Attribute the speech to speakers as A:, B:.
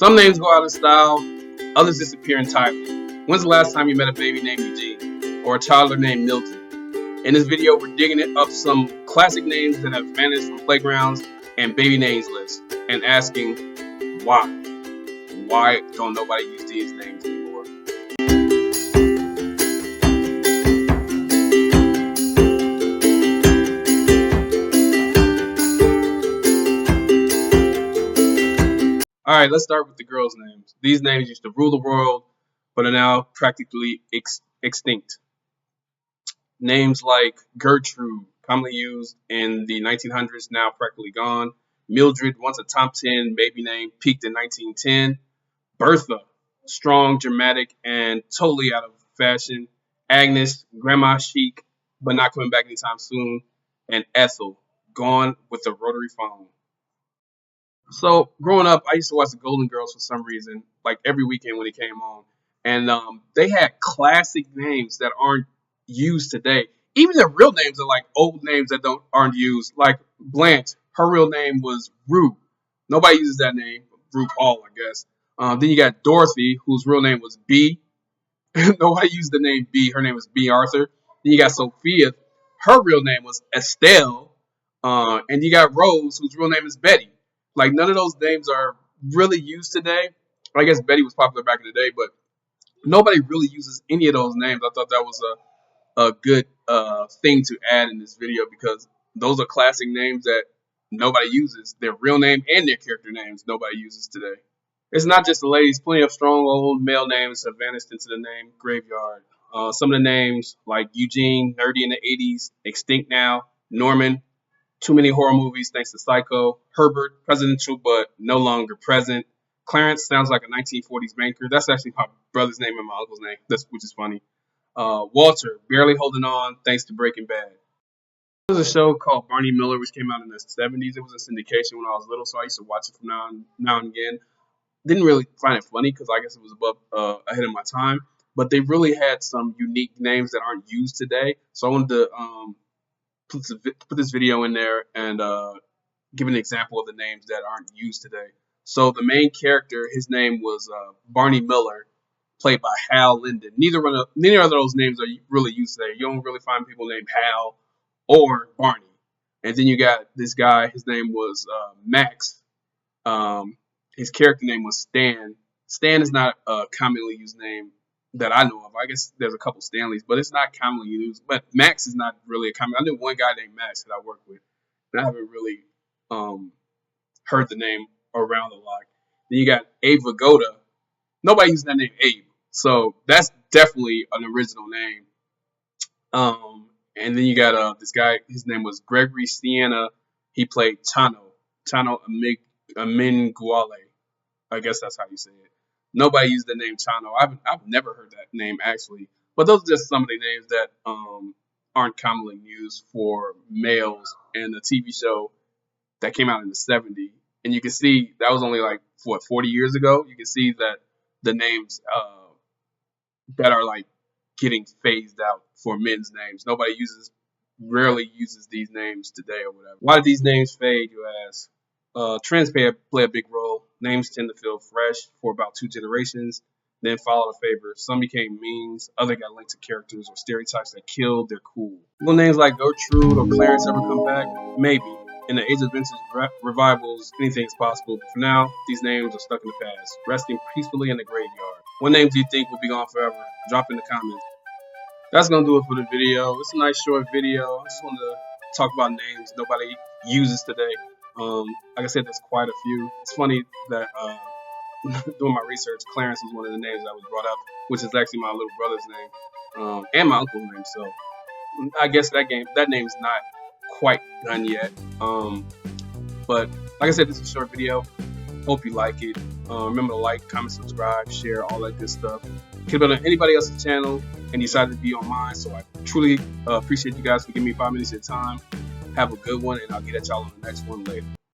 A: Some names go out of style, others disappear entirely. When's the last time you met a baby named Eugene or a toddler named Milton? In this video, we're digging up some classic names that have vanished from playgrounds and baby names lists and asking why. Why don't nobody use these names anymore? All right, let's start with the girls' names. These names used to rule the world, but are now practically extinct. Names like Gertrude, commonly used in the 1900s, now practically gone. Mildred, once a top 10 baby name, peaked in 1910. Bertha, strong, dramatic, and totally out of fashion. Agnes, grandma chic, but not coming back anytime soon. And Ethel, gone with the rotary phone. So growing up, I used to watch the Golden Girls for some reason, like every weekend when it came on, and they had classic names that aren't used today. Even their real names are like old names that aren't used. Like Blanche, her real name was Rue. Nobody uses that name. Rue Paul, I guess. Then you got Dorothy, whose real name was B. Nobody used the name B. Her name was B. Arthur. Then you got Sophia. Her real name was Estelle. And you got Rose, whose real name is Betty. Like, none of those names are really used today. I guess Betty was popular back in the day, but nobody really uses any of those names. I thought that was a good thing to add in this video because those are classic names that nobody uses. Their real name and their character names nobody uses today. It's not just the ladies. Plenty of strong old male names have vanished into the name graveyard. Some of the names like Eugene, nerdy in the 80s, extinct now. Norman, too many horror movies thanks to Psycho. Herbert, presidential but no longer present. Clarence sounds like a 1940s banker. That's actually my brother's name and my uncle's name, which is funny. Walter, barely holding on thanks to Breaking Bad. There was a show called Barney Miller, which came out in the 70s. It was a syndication when I was little, so I used to watch it from now and again. Didn't really find it funny because I guess it was ahead of my time. But they really had some unique names that aren't used today. So I wanted to put this video in there and give an example of the names that aren't used today. So the main character, his name was Barney Miller, played by Hal Linden. Neither of those names are really used today. You don't really find people named Hal or Barney. And then you got this guy, his name was Max. His character name was Stan. Stan is not a commonly used name that I know of. I guess there's a couple Stanleys, but it's not commonly used. But Max is not really a common. I knew one guy named Max that I worked with, and I haven't really heard the name around a lot. Then you got Abe Vigoda. Nobody uses that name Abe, so that's definitely an original name. And then you got this guy. His name was Gregory Sienna. He played Chano Aminguale. I guess that's how you say it. Nobody used the name Chano. I've never heard that name actually. But those are just some of the names that aren't commonly used for males in the TV show that came out in the 70s. And you can see that was only like 40 years ago. You can see that the names that are like getting phased out for men's names. Nobody rarely uses these names today or whatever. Why did these names fade, you ask? Trends play a big role. Names tend to feel fresh for about 2 generations, then follow the favor. Some became memes, others got linked to characters or stereotypes that killed their cool. Will names like Gertrude or Clarence ever come back? Maybe. In the age of vintage revivals, anything is possible. But for now, these names are stuck in the past, resting peacefully in the graveyard. What names do you think will be gone forever? Drop in the comments. That's going to do it for the video. It's a nice short video. I just wanted to talk about names nobody uses today. Like I said, there's quite a few. It's funny that doing my research, Clarence was one of the names that was brought up, which is actually my little brother's name and my uncle's name. So I guess that name's not quite done yet. But like I said, this is a short video. Hope you like it. Remember to like, comment, subscribe, share, all that good stuff. Could have been on anybody else's channel and decided to be on mine. So I truly appreciate you guys for giving me 5 minutes of your time. Have a good one, and I'll get at y'all on the next one later.